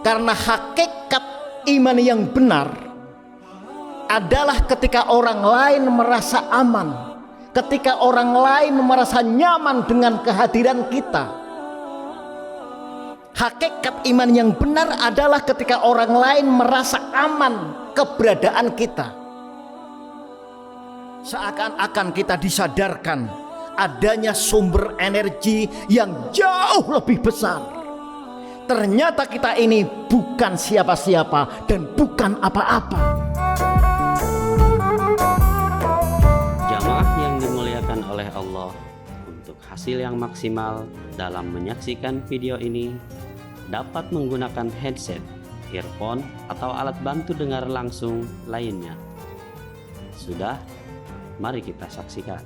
Karena hakikat iman yang benar adalah ketika orang lain merasa aman, ketika orang lain merasa nyaman dengan kehadiran kita. Hakikat iman yang benar adalah ketika orang lain merasa aman keberadaan kita. Seakan-akan kita disadarkan adanya sumber energi yang jauh lebih besar. Ternyata kita ini bukan siapa-siapa dan bukan apa-apa. Jamaah yang dimuliakan oleh Allah, untuk hasil yang maksimal dalam menyaksikan video ini, dapat menggunakan headset, earphone, atau alat bantu dengar langsung lainnya. Sudah, mari kita saksikan.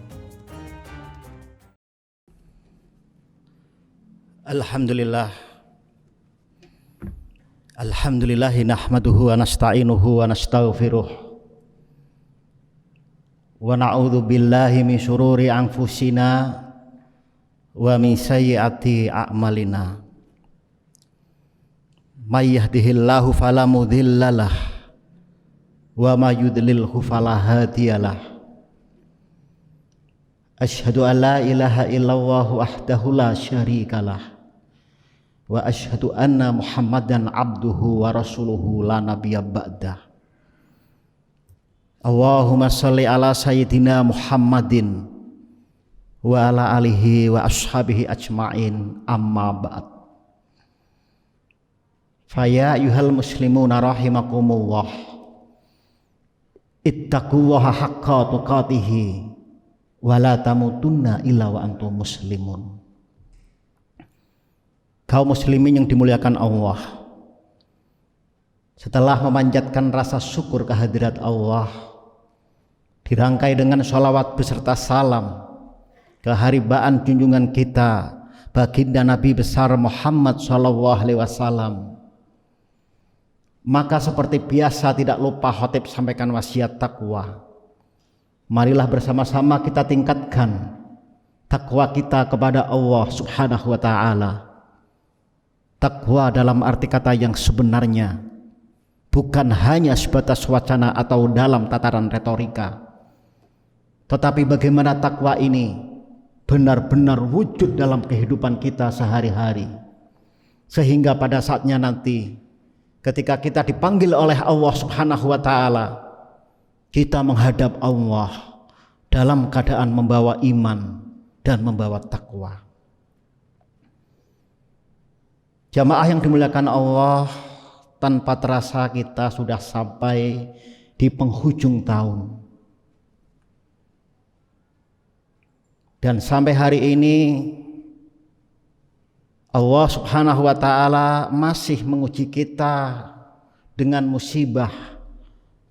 Alhamdulillahi nahmaduhu wa nasta'inuhu wa nastaghfiruh wa na'udzu billahi min syururi anfusina wa min sayyiati a'malina. May yahdihillahu fala mudhillalah wa may yudlilhu fala hadiyalah. Asyhadu an la ilaha illallah wahdahu la syarikalah wa asyhadu anna Muhammadan abduhu wa rasuluhu la nabiyya ba'dah. Allahumma shalli ala sayyidina Muhammadin wa ala alihi wa ashabihi ajma'in, amma ba'd. Faya ayyuhal muslimuna rahimakumullah, ittaqullaha haqqa tuqatih wa la tamutunna illa wa antum muslimun. Kaum muslimin yang dimuliakan Allah, setelah memanjatkan rasa syukur kehadirat Allah, dirangkai dengan sholawat beserta salam keharibaan junjungan kita baginda Nabi besar Muhammad SAW, maka seperti biasa tidak lupa khotib sampaikan wasiat takwa. Marilah bersama-sama kita tingkatkan takwa kita kepada Allah Subhanahu wa ta'ala. Takwa dalam arti kata yang sebenarnya, bukan hanya sebatas wacana atau dalam tataran retorika, tetapi bagaimana takwa ini benar-benar wujud dalam kehidupan kita sehari-hari, sehingga pada saatnya nanti ketika kita dipanggil oleh Allah Subhanahu wa ta'ala, kita menghadap Allah dalam keadaan membawa iman dan membawa takwa. Jamaah yang dimuliakan Allah, tanpa terasa kita sudah sampai di penghujung tahun. Dan sampai hari ini Allah Subhanahu wa ta'ala masih menguji kita dengan musibah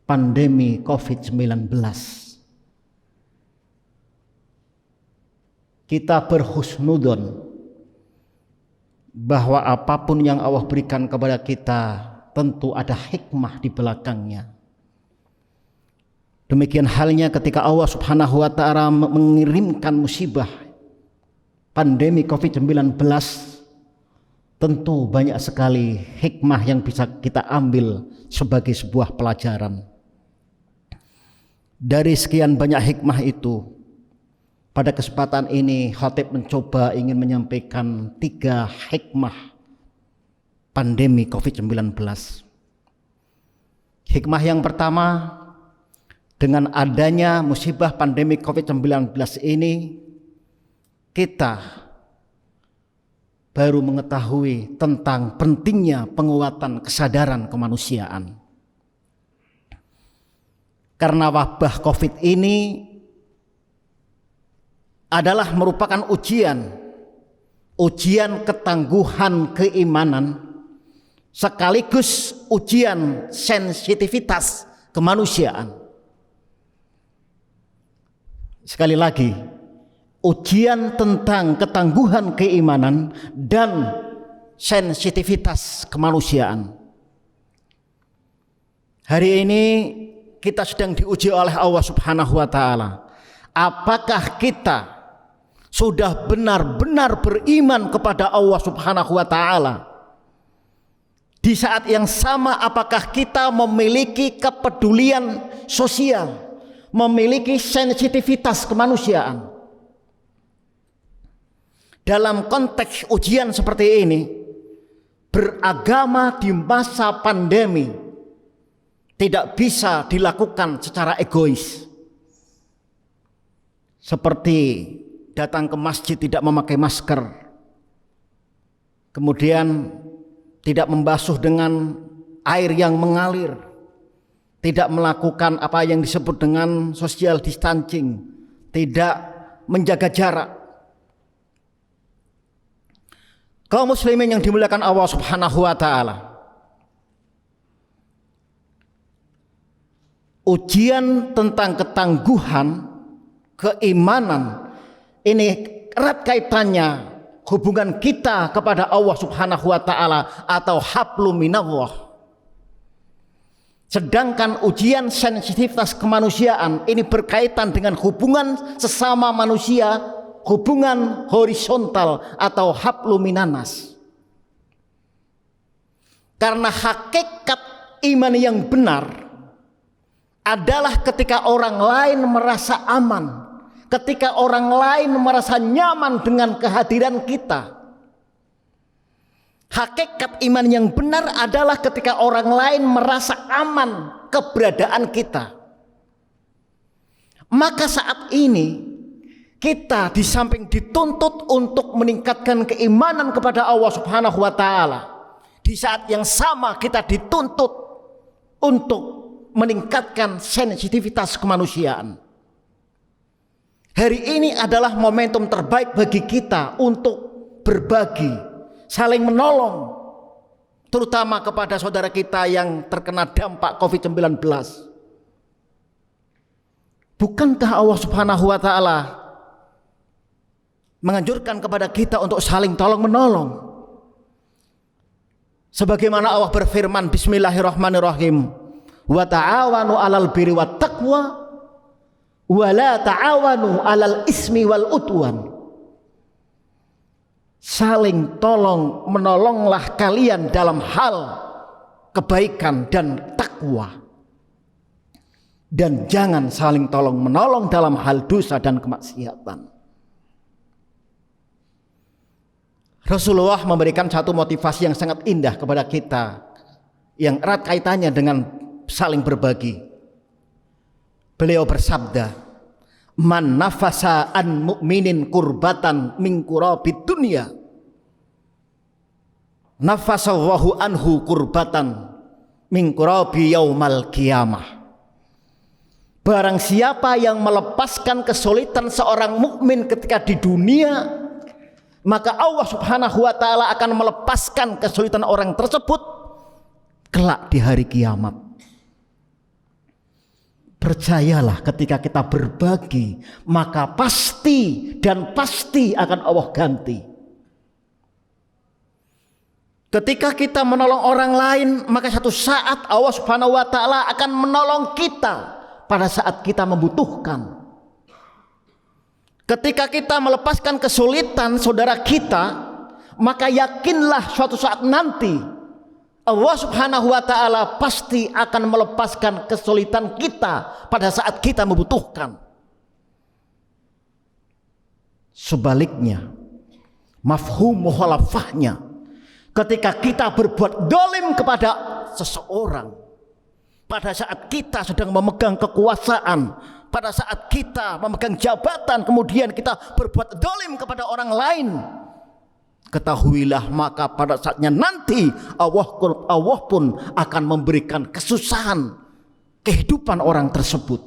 pandemi COVID-19. Kita berhusnudon bahwa apapun yang Allah berikan kepada kita tentu ada hikmah di belakangnya. Demikian halnya ketika Allah Subhanahu wa ta'ala mengirimkan musibah pandemi COVID-19, tentu banyak sekali hikmah yang bisa kita ambil sebagai sebuah pelajaran. Dari sekian banyak hikmah itu, pada kesempatan ini khatib mencoba ingin menyampaikan 3 hikmah pandemi COVID-19. Hikmah yang pertama, dengan adanya musibah pandemi COVID-19 ini, kita baru mengetahui tentang pentingnya penguatan kesadaran kemanusiaan. Karena wabah COVID ini adalah merupakan ujian ketangguhan keimanan, sekaligus ujian sensitivitas kemanusiaan. Sekali lagi, ujian tentang ketangguhan keimanan dan sensitivitas kemanusiaan. Hari ini kita sedang diuji oleh Allah Subhanahu wa ta'ala. Apakah kita sudah benar-benar beriman kepada Allah Subhanahu wa ta'ala, di Di saat yang sama, apakah kita memiliki kepedulian sosial, memiliki sensitivitas kemanusiaan? Dalam konteks ujian seperti ini, beragama di masa pandemi tidak bisa dilakukan secara egois. Seperti datang ke masjid tidak memakai masker, kemudian tidak membasuh dengan air yang mengalir, tidak melakukan apa yang disebut dengan social distancing, tidak menjaga jarak. Kaum muslimin yang dimuliakan Allah Subhanahu wa taala, ujian tentang ketangguhan, keimanan ini erat kaitannya hubungan kita kepada Allah Subhanahu wa taala atau hablum minallah. Sedangkan ujian sensitivitas kemanusiaan ini berkaitan dengan hubungan sesama manusia, hubungan horizontal atau hablum minanas. Karena hakikat iman yang benar adalah ketika orang lain merasa aman, ketika orang lain merasa nyaman dengan kehadiran kita. Hakikat iman yang benar adalah ketika orang lain merasa aman keberadaan kita. Maka saat ini kita di samping dituntut untuk meningkatkan keimanan kepada Allah Subhanahu wa taala, di saat yang sama kita dituntut untuk meningkatkan sensitivitas kemanusiaan. Hari ini adalah momentum terbaik bagi kita untuk berbagi, saling menolong, terutama kepada saudara kita yang terkena dampak COVID-19. Bukankah Allah Subhanahu wa taala menganjurkan kepada kita untuk saling tolong menolong? Sebagaimana Allah berfirman, bismillahirrahmanirrahim, wa ta'awanu 'alal birri wat taqwa wa la ta'awanu 'alal ismi wal udwan. Saling tolong menolonglah kalian dalam hal kebaikan dan takwa, dan jangan saling tolong menolong dalam hal dosa dan kemaksiatan. Rasulullah memberikan satu motivasi yang sangat indah kepada kita yang erat kaitannya dengan saling berbagi. Beliau bersabda, man nafasa an mu'minin kurbatan min kurabid dunya, nafasallahu anhu kurbatan min kurabi yaumal qiyamah. Barang siapa yang melepaskan kesulitan seorang mukmin ketika di dunia, maka Allah Subhanahu wa taala akan melepaskan kesulitan orang tersebut kelak di hari kiamat. Percayalah, ketika kita berbagi, maka pasti dan pasti akan Allah ganti. Ketika kita menolong orang lain, maka satu saat Allah Subhanahu wa taala akan menolong kita pada saat kita membutuhkan. Ketika kita melepaskan kesulitan saudara kita, maka yakinlah suatu saat nanti Allah Subhanahu wa taala pasti akan melepaskan kesulitan kita pada saat kita membutuhkan. Sebaliknya, mafhum mukhalafahnya, ketika kita berbuat dolim kepada seseorang, pada saat kita sedang memegang kekuasaan, pada saat kita memegang jabatan, kemudian kita berbuat dolim kepada orang lain, ketahuilah maka pada saatnya nanti Allah pun akan memberikan kesusahan kehidupan orang tersebut.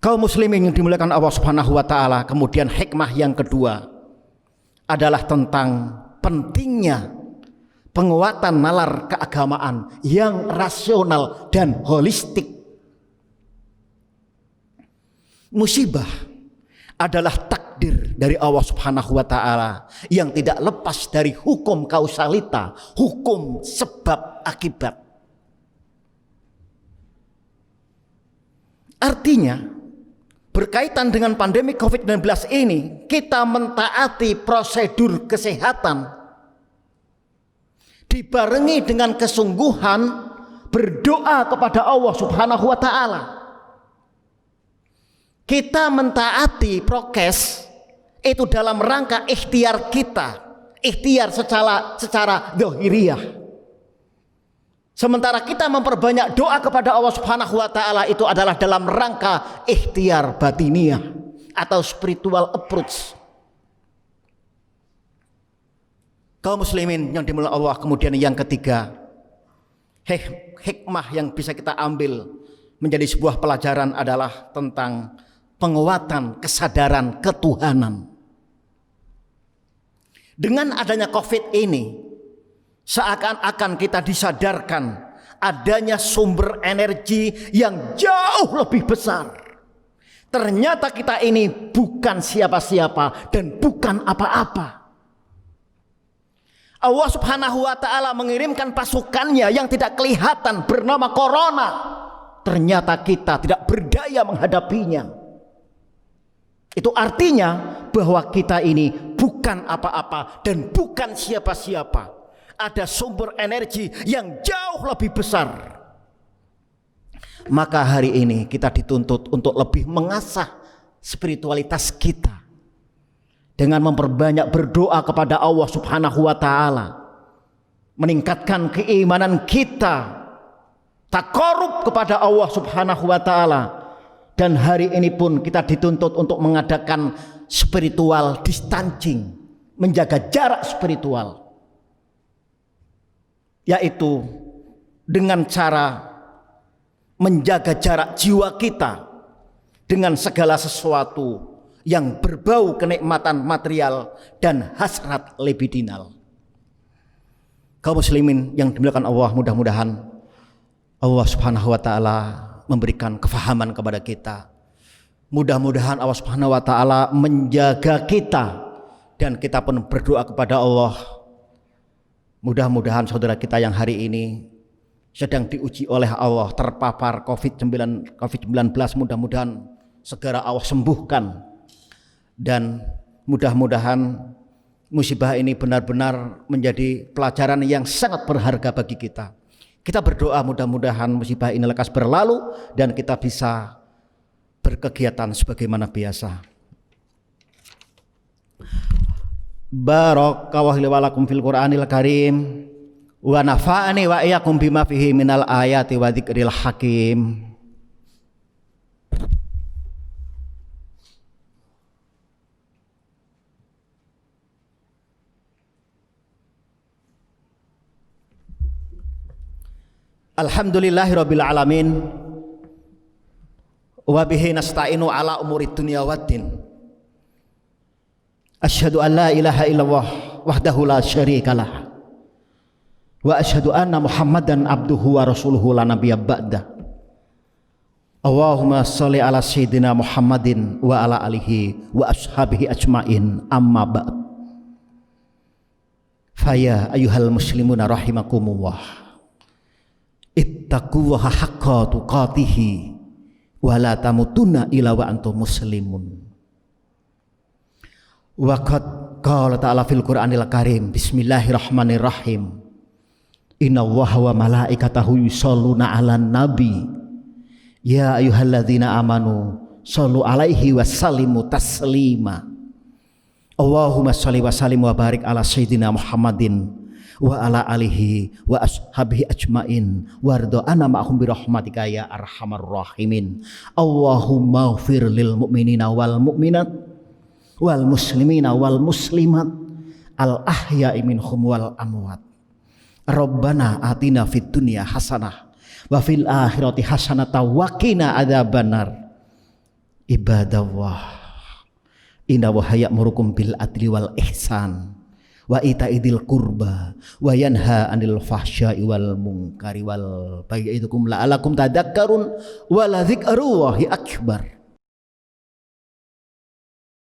Kaum muslimin yang dimuliakan Allah Subhanahu wa taala, kemudian hikmah yang kedua adalah tentang pentingnya penguatan nalar keagamaan yang rasional dan holistik. Musibah adalah takdir dari Allah Subhanahu wa taala yang tidak lepas dari hukum kausalita, hukum sebab akibat. Artinya, berkaitan dengan pandemi COVID-19 ini, kita mentaati prosedur kesehatan dibarengi dengan kesungguhan berdoa kepada Allah Subhanahu wa taala. Kita mentaati prokes itu dalam rangka ikhtiar kita, ikhtiar secara zahiriyah. Sementara kita memperbanyak doa kepada Allah Subhanahu wa taala itu adalah dalam rangka ikhtiar batiniyah atau spiritual approach. Kaum muslimin yang dimuliakan Allah, kemudian yang ketiga, hikmah yang bisa kita ambil menjadi sebuah pelajaran adalah tentang penguatan kesadaran ketuhanan. Dengan adanya COVID ini, seakan-akan kita disadarkan adanya sumber energi yang jauh lebih besar. Ternyata kita ini bukan siapa-siapa dan bukan apa-apa. Allah Subhanahu wa taala mengirimkan pasukannya yang tidak kelihatan bernama corona. Ternyata kita tidak berdaya menghadapinya. Itu artinya bahwa kita ini bukan apa-apa dan bukan siapa-siapa. Ada sumber energi yang jauh lebih besar. Maka hari ini kita dituntut untuk lebih mengasah spiritualitas kita dengan memperbanyak berdoa kepada Allah Subhanahu wa taala, meningkatkan keimanan kita, taqarrub kepada Allah Subhanahu wa taala. Dan hari ini pun kita dituntut untuk mengadakan spiritual distancing, menjaga jarak spiritual, yaitu dengan cara menjaga jarak jiwa kita dengan segala sesuatu yang berbau kenikmatan material dan hasrat libidinal. Kaum muslimin yang dimuliakan Allah, mudah-mudahan Allah Subhanahu wa taala memberikan kefahaman kepada kita. Mudah-mudahan Allah Subhanahu wa taala menjaga kita dan kita pun berdoa kepada Allah. Mudah-mudahan saudara kita yang hari ini sedang diuji oleh Allah, terpapar COVID-19, mudah-mudahan segera Allah sembuhkan. Dan mudah-mudahan musibah ini benar-benar menjadi pelajaran yang sangat berharga bagi kita. Kita berdoa mudah-mudahan musibah ini lekas berlalu dan kita bisa berkegiatan sebagaimana biasa. Barakallahu li wa lakum fil Qur'anil Karim wa nafa'ani wa iyyakum bima fihi minal ayati wa dzikril hakim. Alhamdulillahirabbil alamin wa bihi nasta'inu ala umurid dunya waddin. Asyhadu an la ilaha illallah wahdahu la syarikalah wa asyhadu anna Muhammadan abduhu wa rasuluhu la nabiyya ba'da. Allahumma shalli ala sayyidina Muhammadin wa ala alihi wa ashabihi ajmain, amma ba'd. Faya ayyuhal muslimuna rahimakumullah, ittaqullaha haqqa tuqatihi wa la tamutunna illa wa antum muslimun. Wa qad qala ta'ala fil Qur'anil Karim, bismillahirrahmanirrahim, innallaha wa malaikatahu yusholluna 'alan nabi ya ayyuhalladzina amanu shallu 'alaihi wa sallimu taslima. Allahumma shalli wa sallim wa barik ala sayyidina Muhammadin wa ala alihi wa ashabihi ajmain wardo ana ma'hum birahmatika ya arhamar rahimin. Allahumma ighfir lil mu'minina wal mu'minat wal muslimina wal muslimat al ahya'i minhum wal amwat. Rabbana atina fid dunya hasanah wa fil akhirati hasanah wa qina adzabannar. Ibadallah, inna wa ya'murukum bil adli wal ihsan wa ita'idil qurba wa yanha 'anil fahsya'i wal munkari wal baghi ya'idukum la'alakum tadhakkarun wa la dzikrullahi akbar.